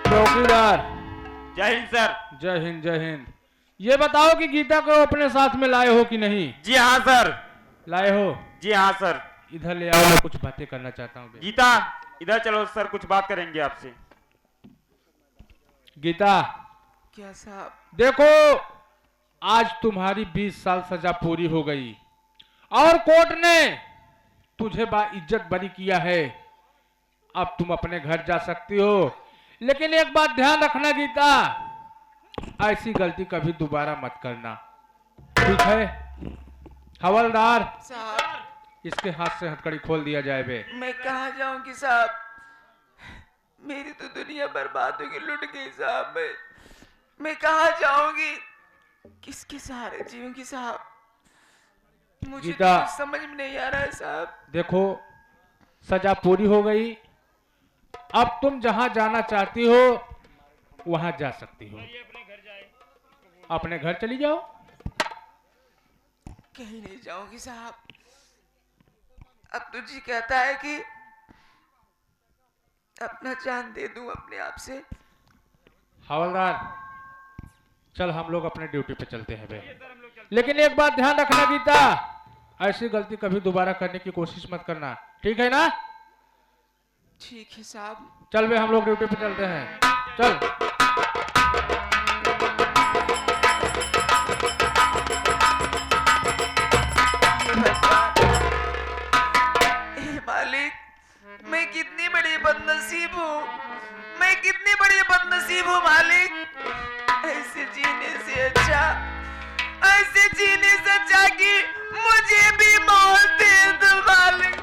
चौकीदार। जय हिंद सर। जय हिंद जय हिंद। ये बताओ कि गीता को अपने साथ में लाए हो कि नहीं? जी हाँ सर। लाए हो? जी हाँ सर। इधर ले आओ, मैं कुछ बातें करना चाहता हूँ। गीता इधर चलो सर, कुछ बात करेंगे आपसे। गीता। क्या साहब? देखो, आज तुम्हारी 20 साल सजा पूरी हो गई और कोर्ट ने तुझे बाइज्जत बरी किया है। अब तुम अपने घर जा सकती हो, लेकिन एक बात ध्यान रखना गीता, ऐसी गलती कभी दोबारा मत करना, ठीक है? हवलदार साहब, इसके हाथ से हथकड़ी खोल दिया जाए बे। मैं कहाँ जाऊंगी साहब? मेरी तो दुनिया बर्बाद होगी, लुट गई साहब। मैं कहाँ जाऊंगी? किसके सहारे जीऊंगी साहब? मुझे तो गीता, कुछ समझ में नहीं आ रहा है साहब। देखो, सजा पूरी हो गई, अब तुम जहां जाना चाहती हो वहां जा सकती हो। अपने घर चली जाओ। कहीं नहीं जाऊंगी साहब। अब तो जी कहता है कि अपना जान दे दूं अपने आप से। हवलदार, चल हम लोग अपने ड्यूटी पे चलते हैं बे। लेकिन एक बात ध्यान रखना गीता, ऐसी गलती कभी दोबारा करने की कोशिश मत करना, ठीक है ना? ठीक है साहब। चल बे, हम लोग ड्यूटी पे चलते हैं, चल। मालिक, मैं कितनी बड़ी बदनसीब हूँ, मैं कितनी बड़ी बदनसीब हूँ मालिक। ऐसे जीने से अच्छा, ऐसे जीने से अच्छा कि मुझे भी मौत दे दो मालिक।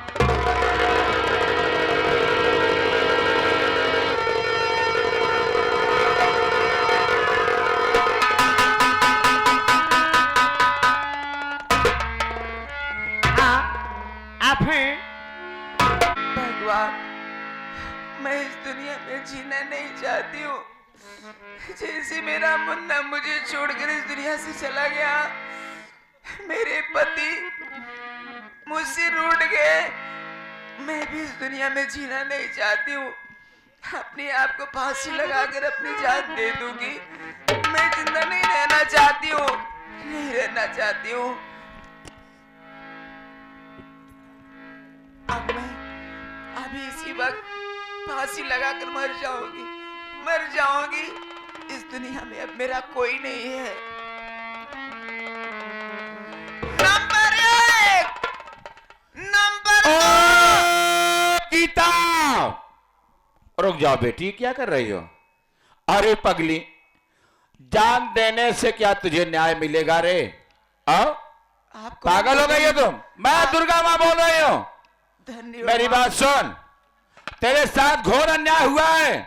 आप हैं? भगवान, मैं इस दुनिया में जीना नहीं चाहती हूँ। जैसे मेरा मुन्ना मुझे छोड़कर इस दुनिया से चला गया, मेरे पति मुझसे रूठ गए, मैं भी इस दुनिया में जीना नहीं चाहती हूँ। अपने आप को फांसी लगाकर अपनी जान दे दूंगी। मैं जिंदा नहीं रहना चाहती हूँ, नहीं रहना चाहती हूँ। अब मैं अभी इसी वक्त फांसी लगाकर मर जाऊंगी, मर जाऊंगी। इस दुनिया में अब मेरा कोई नहीं है। Number 1, number 2। गीता, रुक जाओ बेटी, क्या कर रही हो? अरे पगली, जान देने से क्या तुझे न्याय मिलेगा रे? पागल हो गई हो तुम? मैं दुर्गा माँ बोल रही हूँ। मेरी बात सुन, तेरे साथ घोर अन्याय हुआ है।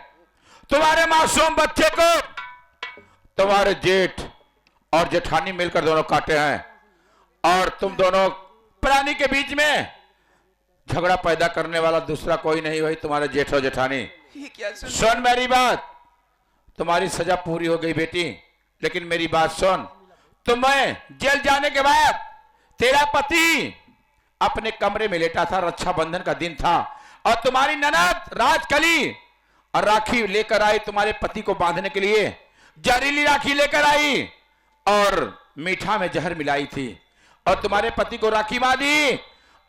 तुम्हारे मासूम बच्चे को तुम्हारे जेठ और जेठानी मिलकर दोनों काटे हैं, और तुम दोनों प्राणी के बीच में झगड़ा पैदा करने वाला दूसरा कोई नहीं, वही तुम्हारे जेठ और जेठानी। सुन मेरी बात, तुम्हारी सजा पूरी हो गई बेटी, लेकिन मेरी बात सुन, तुम्हें जेल जाने के बाद तेरा पति अपने कमरे में लेटा था, रक्षाबंधन का दिन था, और तुम्हारी ननद राजकली और राखी लेकर आई तुम्हारे पति को बांधने के लिए। जहरीली राखी लेकर आई और मीठा में जहर मिलाई थी, और तुम्हारे पति को राखी बांधी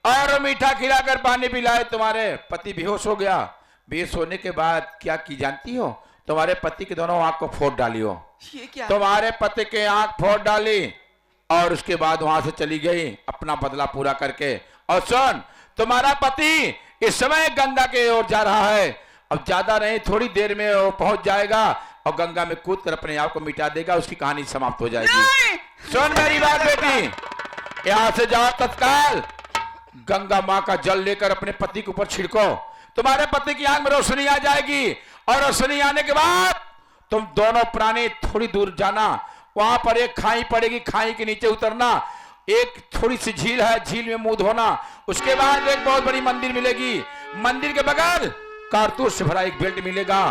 और मीठा खिलाकर पानी पिलाए। तुम्हारे पति बेहोश हो गया। बेहोश होने के बाद क्या की जानती हो? तुम्हारे पति के दोनों आंख को फोड़ डाली हो। ये क्या? तुम्हारे पति के आंख फोड़ डाली और उसके बाद वहां से चली गई अपना बदला पूरा करके। और सुन, तुम्हारा पति इस समय गंगा के ओर जा रहा है। अब ज्यादा नहीं, थोड़ी देर में वो पहुंच जाएगा और गंगा में कूद कर अपने आप को मिटा देगा, उसकी कहानी समाप्त हो जाएगी। सुन मेरी बात बेटी, यहां से जाओ तत्काल, गंगा माँ का जल लेकर अपने पति के ऊपर छिड़को। तुम्हारे पति की आंख में रोशनी आ जाएगी, और रोशनी आने के बाद तुम दोनों प्राणी थोड़ी दूर जाना, वहां पर एक खाई पड़ेगी, खाई के नीचे उतरना, एक थोड़ी सी झील है, झील में मुंह धोना, उसके बाद एक बहुत बड़ी मंदिर मिलेगी, मंदिर के बगल कारतूस से भरा एक बेल्ट मिलेगा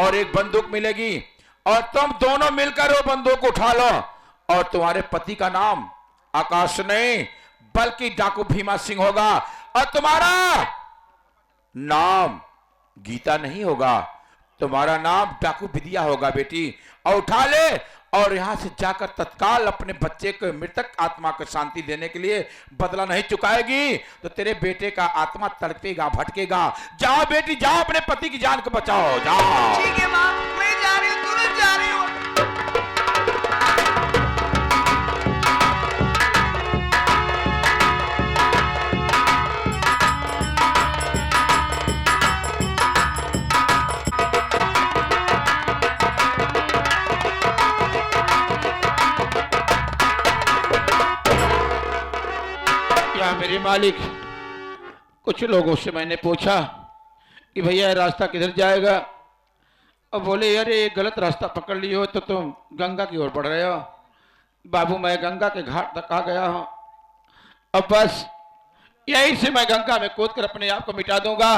और एक बंदूक मिलेगी, और तुम दोनों मिलकर वो बंदूक उठा लो, और तुम्हारे पति का नाम आकाश नहीं बल्कि डाकू भीमा सिंह होगा, और तुम्हारा नाम गीता नहीं होगा, तुम्हारा नाम डाकू विद्या होगा बेटी। और उठा ले और यहां से जाकर तत्काल अपने बच्चे को, मृतक आत्मा को शांति देने के लिए बदला नहीं चुकाएगी तो तेरे बेटे का आत्मा तड़पेगा, भटकेगा। जाओ बेटी जाओ, अपने पति की जान को बचाओ, जाओ। ठीक है माँ, मैं जा रही हूँ, तुरंत जा रही हूँ। मेरे मालिक, कुछ लोगों से मैंने पूछा कि भैया ये रास्ता किधर जाएगा, और बोले यार ये गलत रास्ता पकड़ लिए हो तो तुम गंगा की ओर बढ़ रहे हो। बाबू मैं गंगा के घाट तक आ गया हूं, अब बस यहीं से मैं गंगा में कूद कर अपने आप को मिटा दूंगा,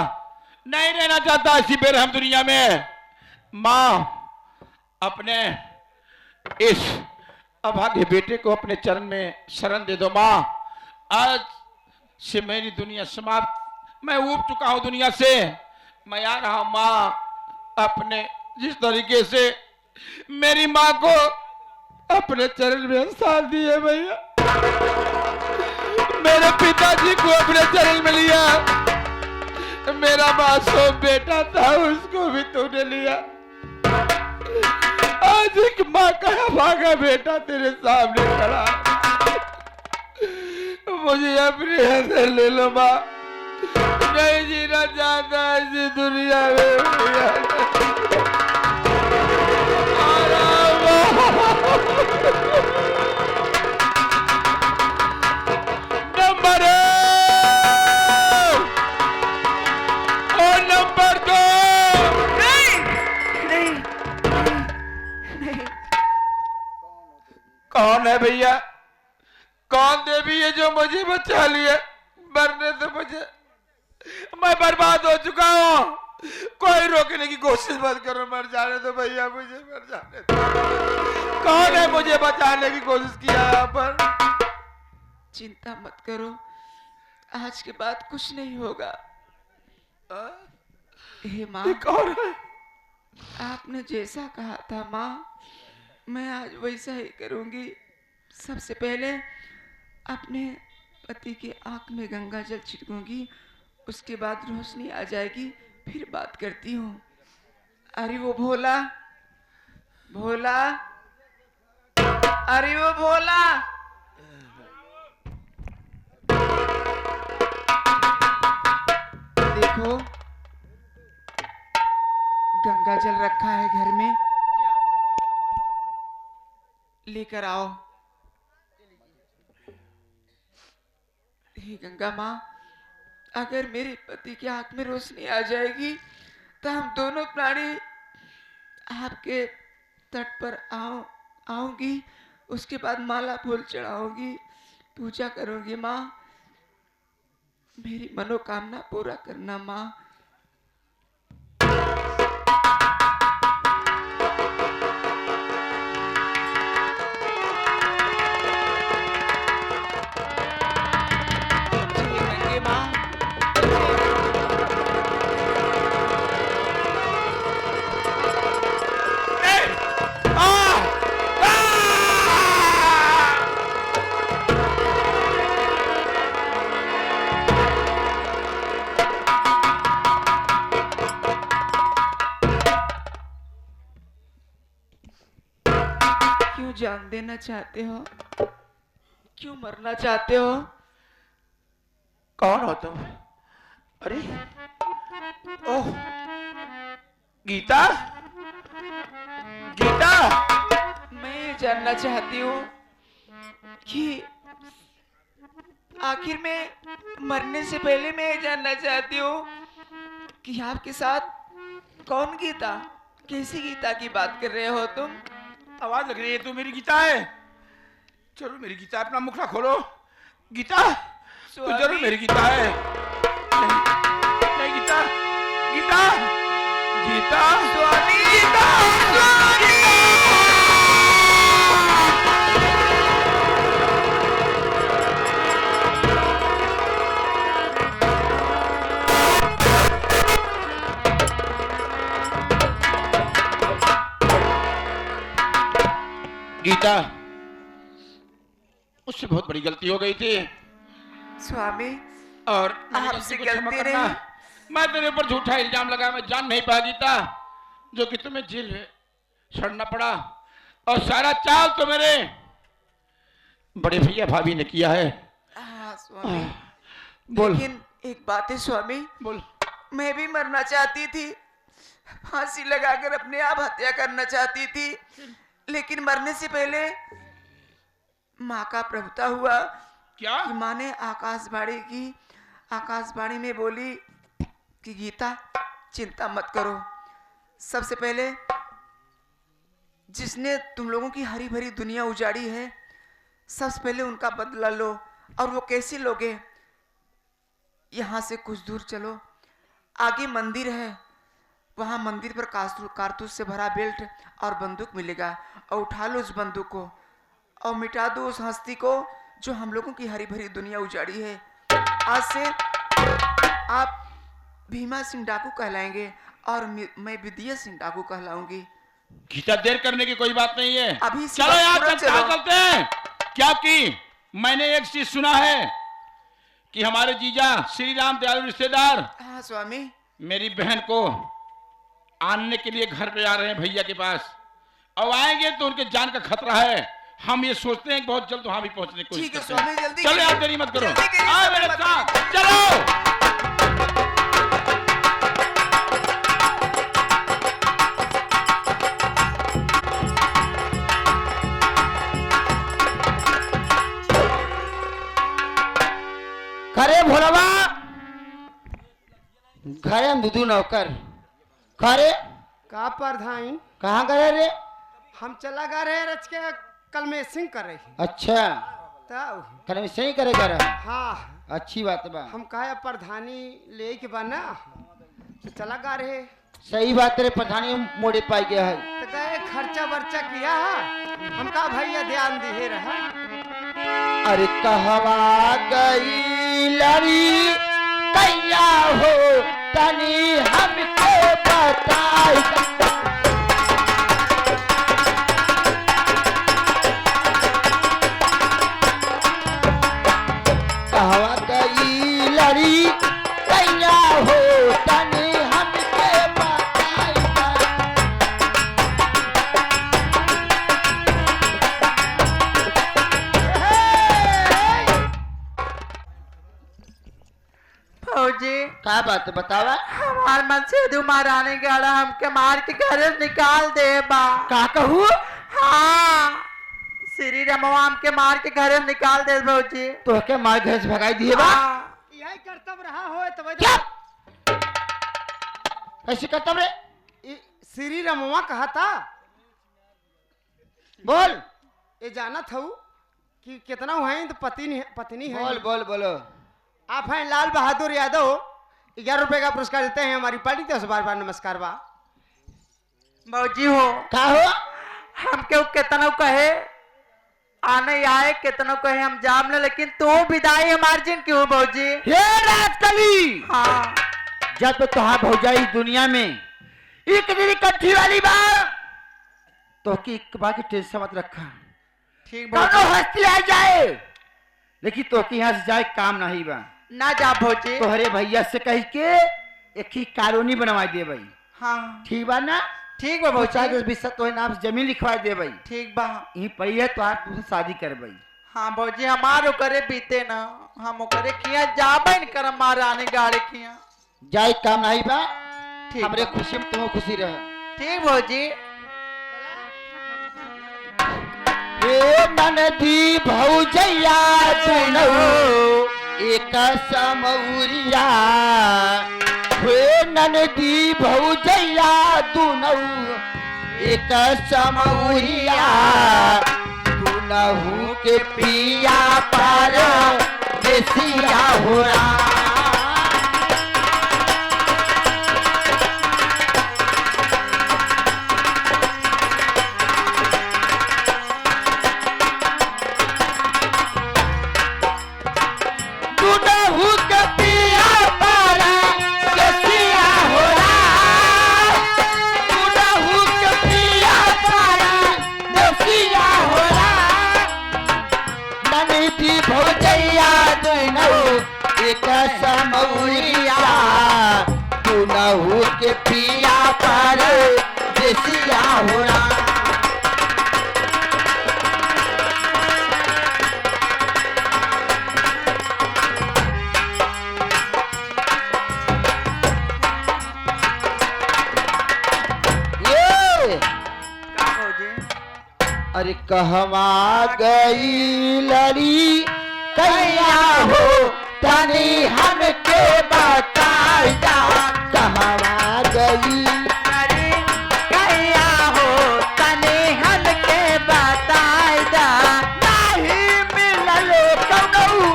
नहीं रहना चाहता इसी बेरहम दुनिया में। माँ अपने इस अभागे बेटे को अपने चरण में शरण दे दो माँ, आज से मेरी दुनिया समाप्त, मैं ऊब चुका हूं दुनिया से, मैं आ रहा हूं माँ। अपने जिस तरीके से मेरी माँ को अपने चरण में स्थान दिए भैया, मेरे पिताजी को अपने चरण में लिया, मेरा मासूम बेटा था उसको भी तूने लिया, आज एक माँ का भागा बेटा तेरे सामने खड़ा, मुझे अपने अंदर ले लो माँ, नहीं जीना चाहता इस दुनिया में भैया। नंबर और नंबर 2 नहीं नहीं नहीं। कौन है भैया, कौन देवी है जो मुझे बचा लिया, मरने तो मुझे, मैं बर्बाद हो चुका हूँ, कोई रोकने की कोशिश मत करो, मर जाने दो भैया, मुझे मर जाने दो। कौन है मुझे बचाने की कोशिश किया यहाँ पर? चिंता मत करो, आज के बाद कुछ नहीं होगा। हे माँ, कौन है? आपने जैसा कहा था माँ, मैं आज वैसा ही करूंगी। सबसे पहले अपने पति की आंख में गंगा जल छिड़कूंगी, उसके बाद रोशनी आ जाएगी, फिर बात करती हूँ। अरे वो भोला भोला, अरे वो भोला, देखो गंगा जल रखा है घर में, लेकर आओ। हे गंगा माँ, अगर मेरे पति की आंख में रोशनी आ जाएगी तो हम दोनों प्राणी आपके तट पर आऊंगी, उसके बाद माला फूल चढ़ाऊंगी, पूजा करूंगी माँ, मेरी मनोकामना पूरा करना माँ। जान देना चाहते हो, क्यों मरना चाहते हो? कौन हो तुम? अरे ओह गीता, गीता, मैं जानना चाहती हूँ कि आखिर में मरने से पहले मैं जानना चाहती हूँ कि आपके साथ कौन गीता, कैसी गीता की बात कर रहे हो तुम? आवाज लग रही है तू मेरी गीता है? जरूर मेरी गीता है, अपना मुखड़ा खोलो। गीता तो स्वामी। जरूर मेरी गीता है। नहीं, नहीं गीता, गीता, गीता, स्वामी। गीता, स्वामी। गीता, उससे बहुत बड़ी गलती हो गई थी स्वामी और आपसे गलती को क्षमा गलती करना। नहीं। मैं तेरे ऊपर झूठा इल्जाम लगा, मैं जान नहीं पाया गीता, जो कि तुम्हें जेल में सड़ना पड़ा। और सारा चाल तो मेरे बड़े भैया भाभी ने किया है। हाँ स्वामी, बोल लेकिन एक बात है स्वामी, बोल। मैं भी मरना चाहती थी, फांसी लगाकर अपने आप हत्या करना चाहती थी, लेकिन मरने से पहले माँ का प्रभुता हुआ क्या? कि माँ ने आकाशवाणी की, आकाशवाणी में बोली कि गीता चिंता मत करो, सबसे पहले जिसने तुम लोगों की हरी भरी दुनिया उजाड़ी है, सबसे पहले उनका बदला लो। और वो कैसे लोगे? यहाँ से कुछ दूर चलो, आगे मंदिर है, वहाँ मंदिर पर कारतूस से भरा बेल्ट और बंदूक मिलेगा, और उठा लो उस बंदूक को और मिटा दो उस हस्ती को जो हम लोगों की हरी भरी दुनिया उजाड़ी है। आज से आप भीमा सिंह डाकू कहलाएंगे और मैं विद्या सिंह डाकू कहलाऊंगी। गीता, देर करने की कोई बात नहीं है, अभी चलो यार तुरंत तत्काल चलो। चलते हैं। क्या कि मैंने एक चीज सुना है कि हमारे जीजा श्री राम दयालु रिश्तेदार हाँ स्वामी, मेरी बहन को आनने के लिए घर पे आ रहे हैं भैया के पास, और आएंगे तो उनके जान का खतरा है। हम ये सोचते हैं कि बहुत जल्द वहां भी पहुंचने की कोशिश ठीक है करते हैं। स्वामी, जल्दी चलो करिए। यार, देरी मत करो, जल्दी करिए, आओ समय मेरे मत साथ, करिए। चलो। खरे भोलवा घरे दुदू नौकर खरे का परधाई कहाँ गए रे? हम चला गा रहे रच के कल में सिंह कर रही अच्छा, तब खरे में सही करे जा रहा। हाँ अच्छी बात बा, हम कहे प्रधानी ले के बना तो चला गा रहे सही बात रे। प्रधानी मोड़े पाई गया है। तो गए खर्चा वर्चा किया है, हम कहा भैया ध्यान दिए रहा। अरे कहवा गई लड़ी कैया हो तनी हमको बताई। कहवा गई लड़ी कैया हो तनी हमको बताई। फौजी का बात बतावा? हमार मन से दू महारानी गाड़ा हमके मार के घर निकाल दे बा। का कहू? हाँ, श्री रमवा हमके मार के घर निकाल दे फौजी। तो के मार घर से भगाई दिए बा? हाँ, यही करतब रहा हो तब क्या ऐसे करतब रे? श्री रमवा कहा था, बोल ये जाना था कि कितना हुआ है तो पत्नी है। बोल बोल बोलो। आप हैं लाल बहादुर यादव, 11 रुपए का पुरस्कार देते हैं हमारी पार्टी तरफ से, बार बार नमस्कार बा। फौजी हो का हो? हमके कितना कहे आने आए, कितना कहे हम जाम ले, लेकिन तू विदाई हमार जिन क्यों फौजी? हे राजकली, हाँ, जब तो तुहार भौजाई दुनिया में एक दिन इकट्ठी वाली बात तो की बाकी टेंशन मत रखा। ठीक दोनों फौजी, हस्ती आ जाए, लेकिन तो की यहाँ से जाए काम नहीं बा। ना जा फौजी। तो हरे भैया से कह के एक ही कॉलोनी बनवा दे भाई। हाँ ठीक बा ना? ठीक बा फौजी, 50-20 तो नाम से जमीन लिखवा दे भाई। ठीक बा। यही पहिए तो आप तुमसे शादी कर भाई। हाँ फौजी, हमार ओकरे बीते ना, हम ओकरे किया जाबे न कर महारानी गाड़ी किया। जाए काम नहीं बा, ठीक हमरे बा। खुशी में तुम खुशी रह। ठीक फौजी। हे ननदी भौजैया सुनऊ एक समौरिया, हे ननदी भौजैया दुनऊ एक समौरिया, दुनऊ नहू के पिया पर देसिया हो राम। समौरिया तू नहू के पिया पर देसिया हो राम। अरे कहवा गई लड़ी कैया हो तनी हमके बताई जा। कहवा गई लड़ी कैया हो तनी हमके बताई जा। नहीं मिलल कौनो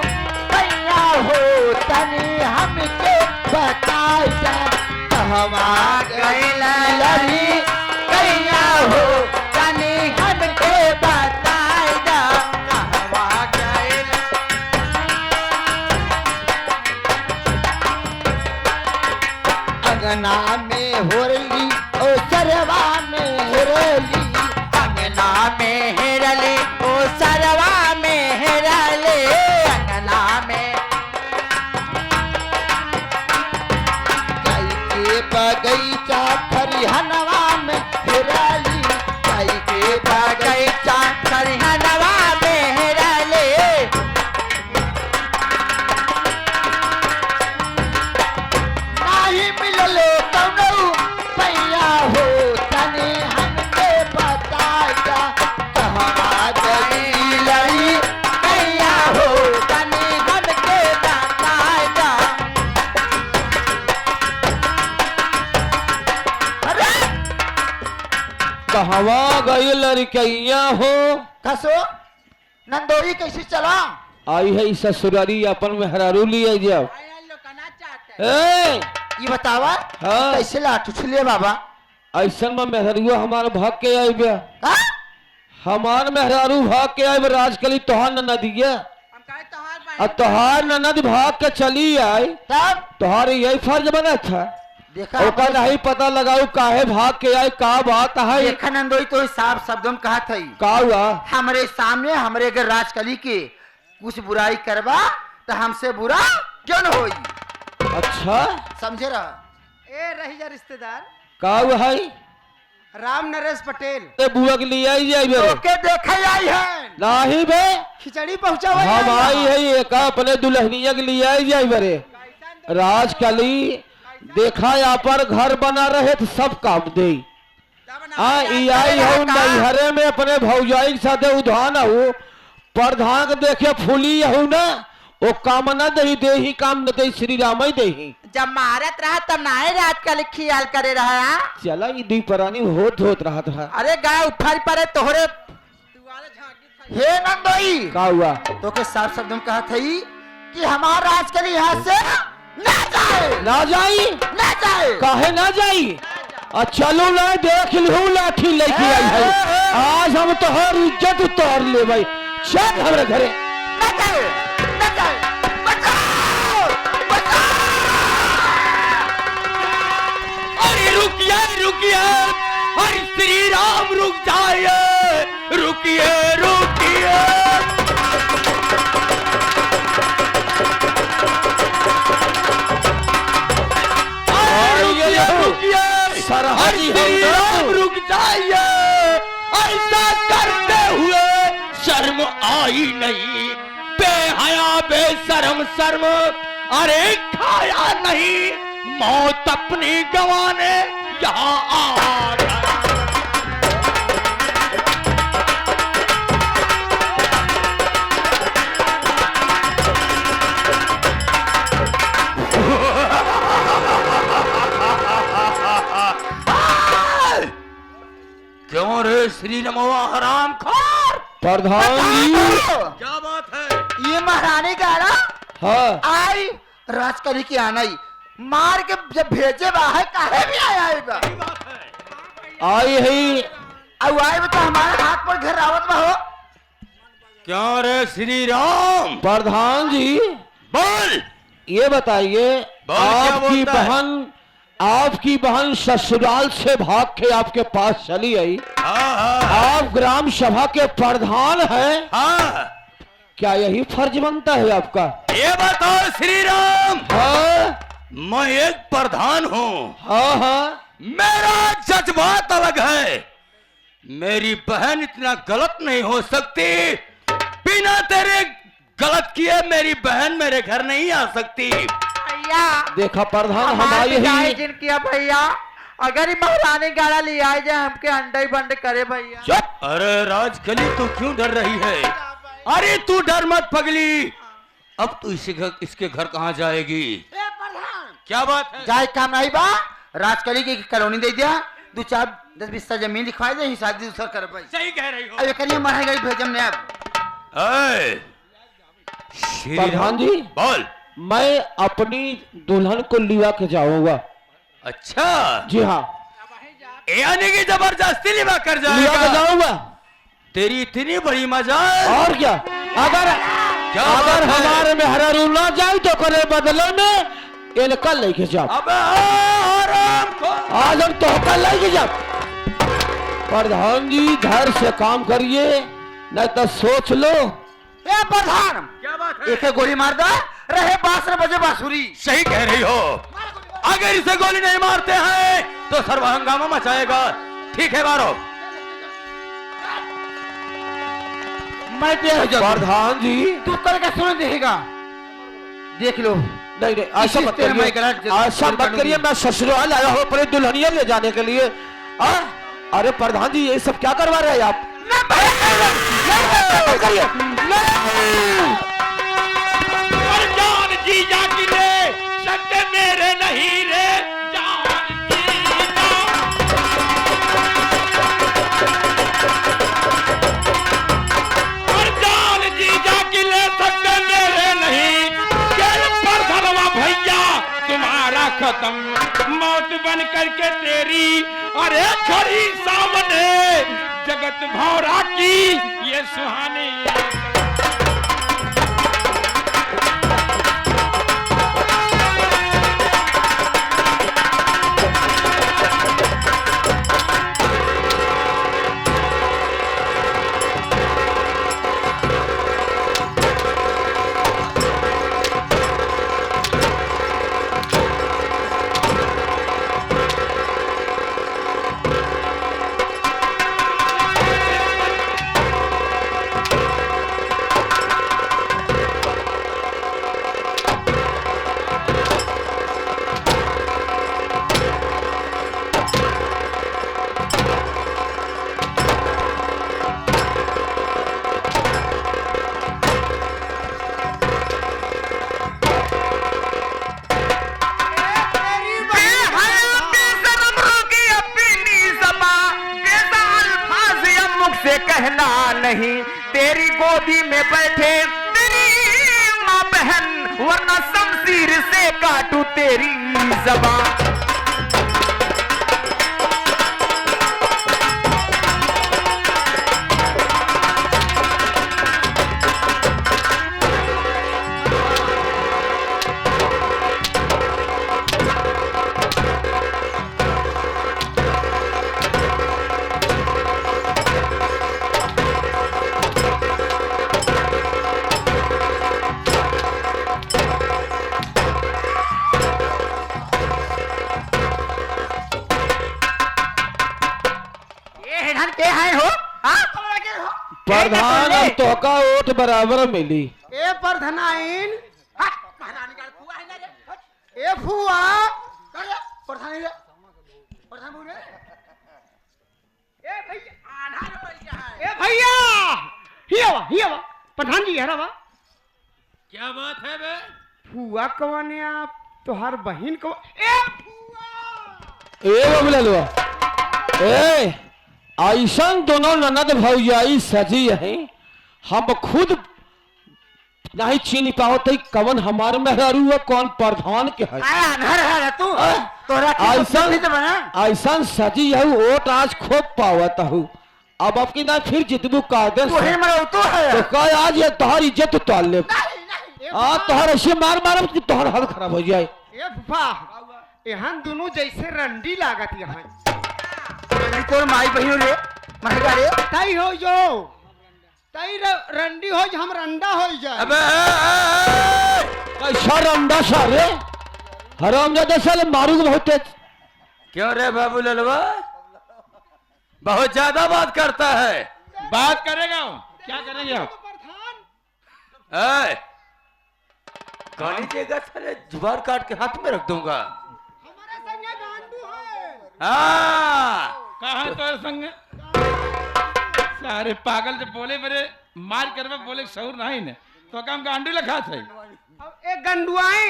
कैया हो तनी हमके बताई जा। कहवा गई लड़ी कैया हो तनी हमके बताई जा। कहवा गई अंगना में होरली ओ सरवा में हेरली। अंगना में हेरली ओ सरवा में हेरली। अंगना में गाय के बगीचा खरिहनवा में हेरली। गाय के बगीचा खरिहनवा में हेरली। नहीं मिलले कौनो पैया हो तनी हमके बताई जा। कहवा गई लड़ी पैया हो तनी हमके बताई जा। अरे कहवा गई लड़कैया हो कसो नंदोई कैसे चला? आई है ससुरारी अपन मेहरारू लिए जब ए ये बतावा हाँ। कैसे लाठ उछले बाबा? ऐसा में मेहरुआ हमार भाग के आई बे। हाँ? हमार मेहरारू भाग के आई राजकली तोहार ननदिया और तोहार ननद भाग के चली आई तब तोहार यही फर्ज बना था। देखा ओकर नहीं पता लगाऊ काहे भाग के आई का बात है देखा नंदोई तो साफ शब्दों में कहा था का हुआ। हमरे सामने हमरे अगर राजकली के कुछ बुराई करवा तो हमसे बुरा क्यों न होई। अच्छा समझे रहा? ए रही जा रिश्तेदार का हुआ है राम नरेश पटेल ते बुआ के लिए आई जाई बे ओके देखे आई है नहीं बे खिचड़ी पहुंचा हम आई है एक अपने दुल्हनिया के लिए आई जाई बरे राजकली देखा यहाँ पर घर बना रहे तो सब काम दे आई हो नैहरे में अपने भौजाई के साथ उधान हो प्रधान के देखे फूली हो ना वो काम न दे ही काम न दे श्री राम ही दे ही। जब मारत रहा तब नाहे रात का ख्याल करे रहा। चला ये दी परानी होत रहा था। अरे गाय उठाई पड़े तोहरे हे नंदोई का हुआ तो के साफ शब्दों में कहा था कि हमारा राजकली यहाँ से ना जाए काहे ना जाई चलो ना देख लू लाठी लेके आई है आज हम तोहर इज्जत उतार ले भाई चल हमारे घरे अरे रुकिए अरे श्री राम रुक जाइए रुकिए श्री राम रुक जाइए ऐसा करते हुए शर्म आई नहीं बेहया बेशर्म शर्म अरे खाया नहीं मौत अपनी गवाने यहाँ आ गया। क्यों रे श्री नमो हराम खार प्रधान जी। क्या बात है? ये महारानी गाड़ा हाँ आई राजकरी की आना ही मार के जब भेजे बाहर काहे भी आया है बा आई है अब आए तो हमारे हाथ पर घर आवत बा हो। क्या रे श्री राम? प्रधान जी बोल। ये बताइए बोल, क्या आपकी बोलता है? आपकी बहन ससुराल से भाग के आपके पास चली आई। हाँ आप ग्राम सभा के प्रधान हैं, हाँ। क्या यही फर्ज बनता है आपका? ये बताओ श्री राम, हाँ मैं एक प्रधान हूँ, हाँ हाँ मेरा जज्बात अलग है। मेरी बहन इतना गलत नहीं हो सकती, बिना तेरे गलत किए मेरी बहन मेरे घर नहीं आ सकती। भैया देखा प्रधान हमारी ही जिन किया भैया, अगर ही महारानी गाड़ा ले आए जाए हमके अंडे बंद करे भैया। चुप। अरे राजकली तू क्यों डर रही है? अरे तू डर मत पगली, अब तू इसके घर कहाँ जाएगी? क्या बात है? जाए काम नहीं बा, राजकली की कॉलोनी दे दिया, 2-4-10 बिस्सा जमीन लिखवाई दे, शादी दूसर कर भाई। सही कह रही हो। अब करिए मारे गई भेजम ने अब। ऐ, श्री प्रधान राम, जी। बोल। मैं अपनी दुल्हन को लिवा के जाऊंगा। अच्छा जी हाँ, यानी कि जबरदस्ती लिवा कर लिवा के जाएगा? जाऊंगा। तेरी इतनी बड़ी मजाल। और क्या, अगर क्या अगर बात है? हमारे में हरा ना जाए तो करे बदले में इनका लेके जाओ। अबे आराम को। आज हम तो कल लेके जाओ। प्रधान जी धैर्य से काम करिए, नहीं तो सोच लो। ए प्रधान, क्या बात है? एक गोली मार दो, रहे 12 बजे बांसुरी। सही कह रही हो, अगर इसे गोली नहीं मारते हैं तो सर्व हंगामा मचाएगा। ठीक है मारो। मैं प्रधान जी तू कल का सुन देगा, देख लो। नहीं नहीं ऐसा मत तेरे मैं करिए, गलत ऐसा मत करिए। मैं ससुराल आया हूँ अपने दुल्हनिया ले जाने के लिए। अरे प्रधान जी ये सब क्या करवा रहे हैं आप? और जान जीजा की रे, सत्य मेरे नहीं रे, जान जीजा। और जान जीजा की ले, सत्य मेरे नहीं, चल पर धरवा भैया तुम्हारा खत्म, मौत बन करके तेरी, अरे खड़ी सामने जगत भौरा की ये सुहानी। कहना नहीं, तेरी गोदी में बैठे तेरी माँ बहन, वरना शमशीर से काटू तेरी ज़बान। प्रधान अब तो का वोट बराबर मिली। ए प्रधानाइन, ए फुआ, प्रधान बोले, ए भैया, हिया प्रधान जी हरा बा। क्या बात है बे? फुआ कौन आप? तोहार बहन को ए फुआ, ए बोला लो, ए ऐसा दोनों ननद भौजाई सजी है हम खुद नहीं चीनी पावत कवन हमारे मेहरारू है कौन प्रधान के है। आया अनहर है तू तोरा ऐसा नहीं तो बना ऐसा सजी है वोट आज खूब पावत हूँ। अब आपकी ना फिर जितबू कायदे तू ही मरो तू है तो कह आज ये तोहर इज्जत उतार ले। तोहर ऐसे मार मार कि तोहर हाल खराब हो जाए। ए फूफा यहाँ दोनों जैसे रंडी लागत यहाँ तोर माई बहिन रे महगा रे तई हो जो तई रंडी हो हम रंडा हो जाए। अबे कैसा रंडा सारे हराम ज्यादा साले मारूंगा बहुत तेज। क्यों रे बाबू ललवा बहुत ज्यादा बात करता है। बात करेगा वो, क्या करेंगे आप? गाली देगा साले जुबान काट के हाथ में रख दूंगा। हाँ कहा तो संग सारे पागल जब बोले मेरे मार कर में बोले शौर नहीं ने तो काम गांडू लखा थे। एक गंडुआए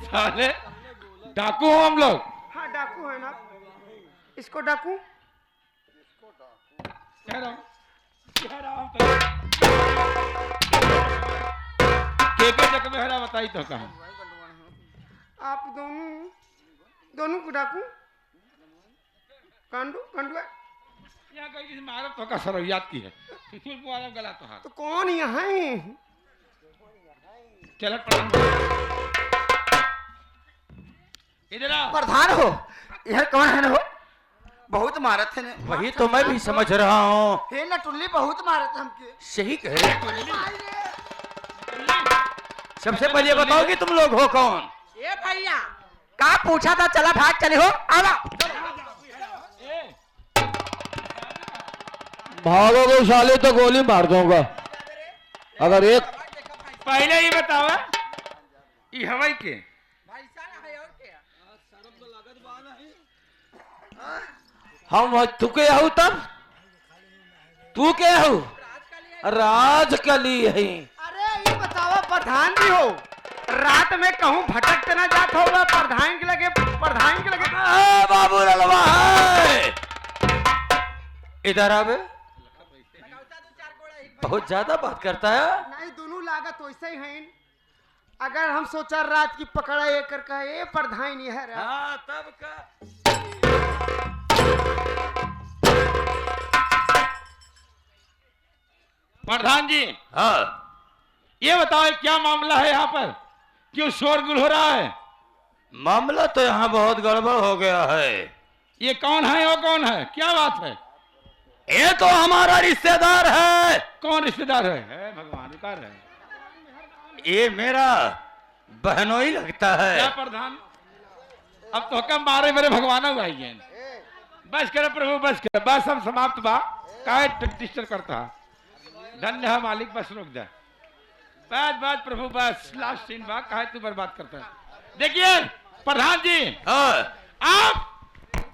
साले डाकू हो हम लोग। हाँ डाकू है ना इसको डाकू कह रहा हूं के जग में हरा बताई तो कहा आप दोनों को डाकू कांडू कांडू यहाँ कोई किसी मारब तो का सर याद की है सुसुल को आलम गला तो हाथ तो कौन यहाँ है? चल प्रधान इधर आ। प्रधान हो यह कौन है हो बहुत मारत है ने वही तो मैं भी समझ रहा हूँ। हे ना टुल्ली बहुत मारत हमके सही कह रहे। सबसे पहले बताओ कि तुम लोग हो कौन? ए भैया का पूछा था चला भाग चले हो आवा भागोगे साले तो गोली मार दूंगा। अगर एक पहले ही बताओ ये हवाई के हम तू के हो तब तू के हो राजकली है। अरे ये बताओ प्रधान जी हो रात में कहूँ भटक ना जात होगा प्रधान के लगे बाबू ललवा है इधर आवे बहुत ज्यादा बात करता है। नहीं दोनों लागत वैसे ही हैं। अगर हम सोचा रात की पकड़ा ये कर का ये प्रधान ही है हाँ तब का प्रधान जी हाँ ये बताओ क्या मामला है यहाँ पर क्यों शोरगुल हो रहा है? मामला तो यहाँ बहुत गड़बड़ हो गया है। ये कौन है वो कौन है क्या बात है? ये तो हमारा रिश्तेदार है। कौन रिश्तेदार है भगवान का है? ये मेरा बहनोई लगता है। क्या प्रधान अब तो कम मारे मेरे भगवान हुआ ही बस करे प्रभु बस करे बस हम समाप्त बा काहे डिस्टर्ब करता धन्य है मालिक बस रुक जा बस बस प्रभु बस लास्ट सीन बा काहे तू बर्बाद करता है। देखिए प्रधान जी हाँ आप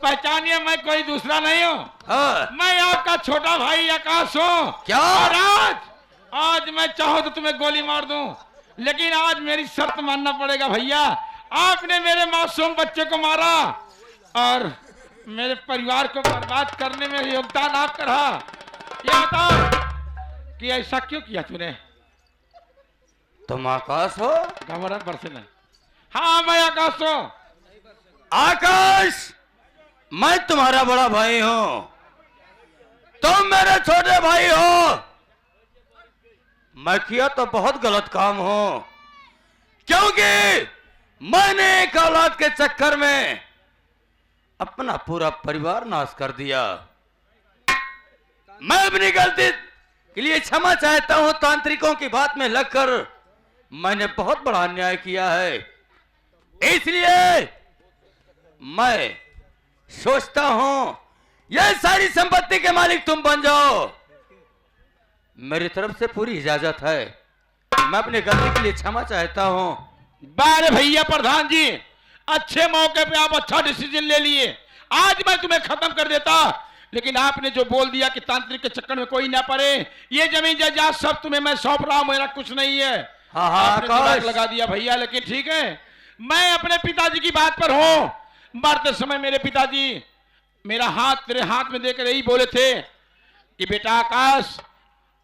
पहचानिए मैं कोई दूसरा नहीं हूँ। हाँ मैं आपका छोटा भाई आकाश हूँ। क्या? और आज मैं चाहूँ तो तुम्हें गोली मार दूं लेकिन आज मेरी शर्त मानना पड़ेगा भैया। आपने मेरे मासूम बच्चे को मारा और मेरे परिवार को बर्बाद करने में योगदान आपका रहा। ये बताओ कि ऐसा क्यों किया तूने? तुम आकाश हो? गवर्नर बरसे नहीं। हाँ मैं आकाश हूँ। आकाश मैं तुम्हारा बड़ा भाई हूं तुम मेरे छोटे भाई हो। मैं किया तो बहुत गलत काम हूं क्योंकि मैंने एक औलाद के चक्कर में अपना पूरा परिवार नाश कर दिया। मैं अपनी गलती के लिए क्षमा चाहता हूं। तांत्रिकों की बात में लगकर मैंने बहुत बड़ा अन्याय किया है इसलिए मैं सोचता हूं यह सारी संपत्ति के मालिक तुम बन जाओ। मेरी तरफ से पूरी इजाजत है। मैं अपनी गलती के लिए क्षमा चाहता हूं। बारे भैया प्रधान जी अच्छे मौके पे आप अच्छा डिसीजन ले लिए। आज मैं तुम्हें खत्म कर देता लेकिन आपने जो बोल दिया कि तांत्रिक के चक्कर में कोई ना पड़े ये जमीन जायदाद सब तुम्हें मैं सौंप रहा हूं मेरा कुछ नहीं है। हाँ हाँ आपने दिमाग लगा दिया भैया लेकिन ठीक है मैं अपने पिताजी की बात पर हूं। मरते समय मेरे पिताजी मेरा हाथ तेरे हाथ में देकर यही बोले थे कि बेटा आकाश,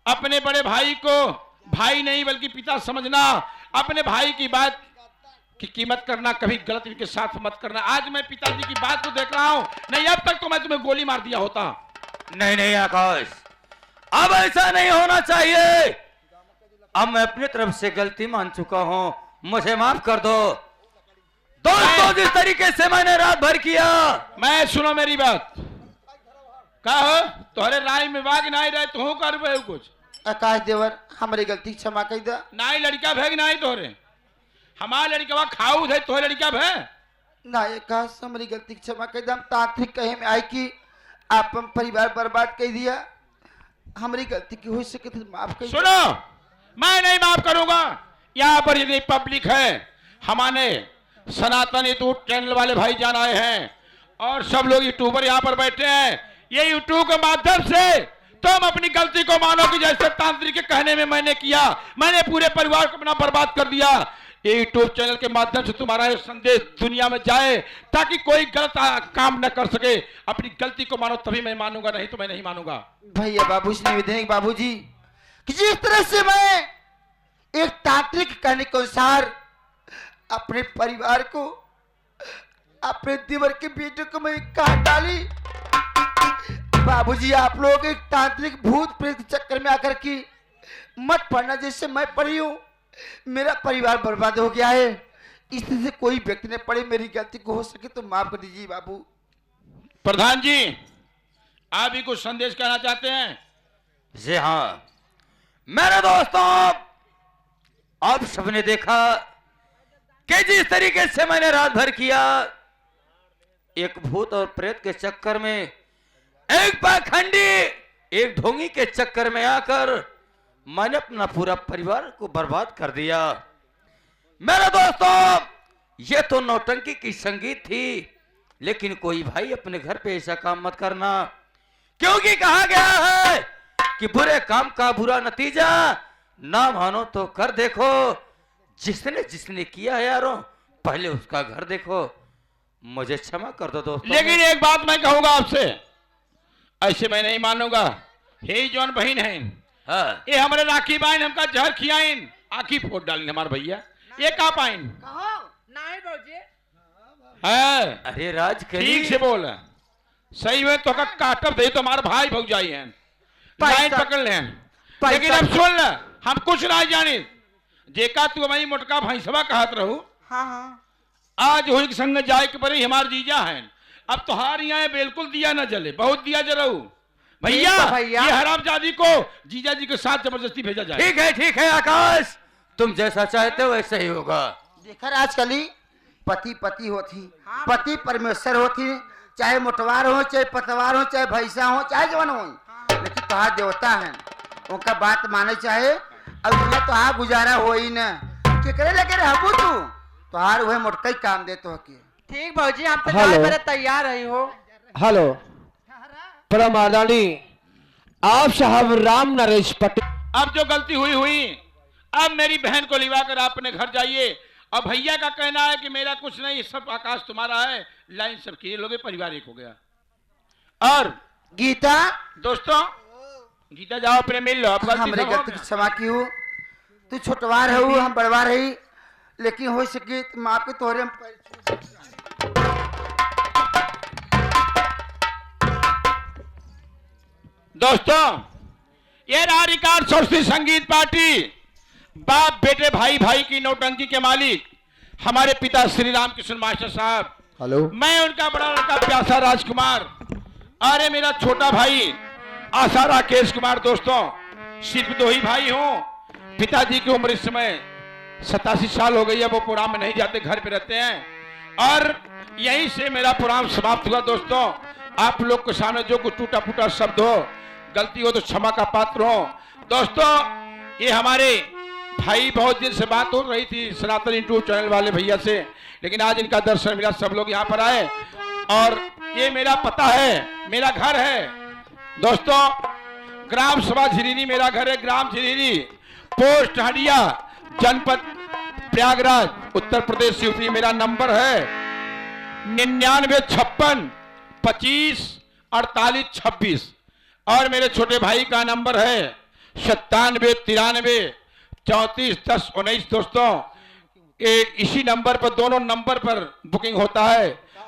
अपने बड़े भाई को भाई नहीं बल्कि पिता समझना, अपने भाई की बात की कीमत करना, कभी गलत इनके साथ मत करना। आज मैं पिताजी की बात को देख रहा हूं, नहीं अब तक तो मैं तुम्हें गोली मार दिया होता। नहीं नहीं आकाश, अब ऐसा नहीं होना चाहिए। अब मैं अपनी तरफ से गलती मान चुका हूं, मुझे माफ कर दो। दोस्तों, जिस तरीके से मैंने रात भर किया, मैं सुनो मेरी बात, कहो तोहरे राय में वाग नहीं रहे तो कर रहे हो कुछ। आकाश देवर, हमारी गलती क्षमा कर दे। नाई लड़का भेग नहीं तोहरे, हमारा लड़का खाऊ थे तोहरे लड़का भे ना। आकाश, हमारी गलती क्षमा कर दे। हम तांत्रिक कहे में आई कि आप हम परिवार बर्बाद कर दिया, हमारी गलती की हो सके तो माफ कर। सुनो, मैं नहीं माफ करूंगा। यहाँ पर यदि पब्लिक है, हमारे सनातन यूट्यूब चैनल वाले भाई जान आए हैं और सब लोग यूट्यूबर यहाँ पर बैठे हैं। ये यूट्यूब के माध्यम से तुम अपनी गलती को मानो कि जैसे तांत्रिक के कहने में मैंने किया, मैंने पूरे परिवार को अपना बर्बाद कर दिया। ये यूट्यूब चैनल के माध्यम से तुम्हारा ये संदेश दुनिया में जाए ताकि कोई गलत काम न कर सके। अपनी गलती को मानो तभी मैं मानूंगा, नहीं तो मैं नहीं मानूंगा। भैया बाबूजी, निवेदन है बाबूजी कि जिस तरह से मैं एक तांत्रिक कहने के अनुसार अपने परिवार को, अपने देवर के बेटे को मैं काट डाली, बाबूजी आप लोग एक तांत्रिक भूत प्रेत के चक्कर में आकर के मत पड़ना जैसे मैं पड़ी हूं। मेरा परिवार बर्बाद हो गया है, इससे से कोई व्यक्ति ने पड़े। मेरी गलती को हो सके तो माफ कर दीजिए बाबू। प्रधान जी, आप भी कुछ संदेश कहना चाहते हैं? जी हाँ मेरे दोस्तों, आप सबने देखा कि जिस तरीके से मैंने रात भर किया, एक भूत और प्रेत के चक्कर में, एक पाखंडी, एक ढोंगी के चक्कर में आकर मैंने अपना पूरा परिवार को बर्बाद कर दिया। मेरे दोस्तों, यह तो नौटंकी की संगीत थी, लेकिन कोई भाई अपने घर पे ऐसा काम मत करना, क्योंकि कहा गया है कि बुरे काम का बुरा नतीजा ना मानो तो कर देखो। जिसने जिसने किया है यारों, पहले उसका घर देखो। मुझे क्षमा कर दो दोस्तों। लेकिन एक बात मैं कहूंगा आपसे, ऐसे मैं नहीं मानूंगा। हे जौन बहन है, हाँ। ये हमारे राखी बहन हमका जहर खियाइन, आखी फोड़ डाली हमारे भैया, ये का पाइन है? अरे राज ठीक से बोल, सही में तो काटब दे तो हमारे भाई भग जाई हैं, लाइन पकड़ ले। लेकिन अब सुन ल, हम कुछ नहीं जानी। जेका तू हमारी मोटका भैंसवा कहत रहू, आज हुई संग जाए के परी हमार जीजा है। अब तुहार यहाँ बिल्कुल दिया न जले, बहुत दिया जलाऊ भैया। ये हरामजादी को जीजा जी के साथ जबरदस्ती भेजा जाए। ठीक है आकाश, तुम जैसा चाहते हो वैसा ही होगा। देखा आजकल ही पति पति होती, पति परमेश्वर होती, चाहे मोटवार हो, चाहे पतवार हो, चाहे भैंसा हो, चाहे जवान हो, लेकिन तुहार देवता है, उनका बात माने चाहे। अब तो हाँ गुजारा हो ही न केकरे लगे रहबू तू, तुहार वह मोटका ही काम दे तो के। ठीक भौजी, हम तो जाए पर तैयार रही हो। हेलो परम आदरणीय आप साहब राम नरेश पटेल। अब जो गलती हुई हुई, अब मेरी बहन को लिवा कर अपने घर जाइए। अब भैया का कहना है कि मेरा कुछ नहीं, सब आकाश तुम्हारा है, लाइन सब किए लोगे, परिवार एक हो गया। और गीता दोस्तों, गीता जाओ अपने मिल लो। अब हमारे गलती की क्षमा की हो, तू छोटवार हो, हम बड़वार है, लेकिन हो सके माँ के तोहरे हम दोस्तों, ये रहा रिकॉर्ड सरस्वती संगीत पार्टी, बाप बेटे भाई भाई की नौटंकी के मालिक हमारे पिता श्री राम कृष्ण मास्टर साहब। हेलो, मैं उनका बड़ा लड़का प्यासा राजकुमार, अरे मेरा छोटा भाई आशा राकेश कुमार। दोस्तों, सिर्फ दो ही भाई हूं। पिताजी की उम्र इस समय 87 साल हो गई है, वो प्रोग्राम में नहीं जाते, घर पे रहते हैं। और यहीं से मेरा प्रोग्राम समाप्त हुआ। दोस्तों, आप लोग के सामने जो कुछ टूटा फूटा शब्द हो, गलती हो तो क्षमा का पात्र हो। दोस्तों, ये हमारे भाई, बहुत दिन से बात हो रही थी सनातन यूट्यूब चैनल वाले भैया से, लेकिन आज इनका दर्शन मिला, सब लोग यहाँ पर आए। और ये मेरा पता है, मेरा घर है दोस्तों, ग्राम सभा झिरीरी मेरा घर है, ग्राम झिरीरी, पोस्ट हडिया, जनपद प्रयागराज, उत्तर प्रदेश यूपी। मेरा नंबर है 9956 25 4826 और मेरे छोटे भाई का नंबर है 9793 341019। दोस्तों ये इसी नंबर पर, दोनों नंबर पर बुकिंग होता है।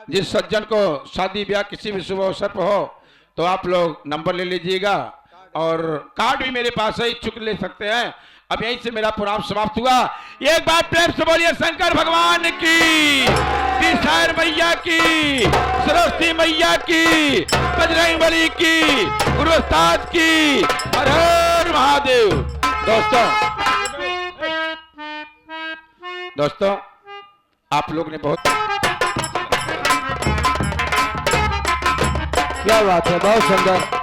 जिस सज्जन को शादी ब्याह किसी भी शुभ अवसर पर हो तो आप लोग नंबर ले लीजिएगा और कार्ड भी मेरे पास है, इच्छुक ले सकते हैं। अब यहीं से मेरा प्रोग्राम समाप्त हुआ। एक बार प्रेम से बोलिए शंकर भगवान की, विषार मैया की, सरस्वती मैया की, बजरंगबली की, गुरु उस्ताद की, हर हर महादेव। दोस्तों आप लोग ने बहुत, क्या बात है, बहुत सुंदर।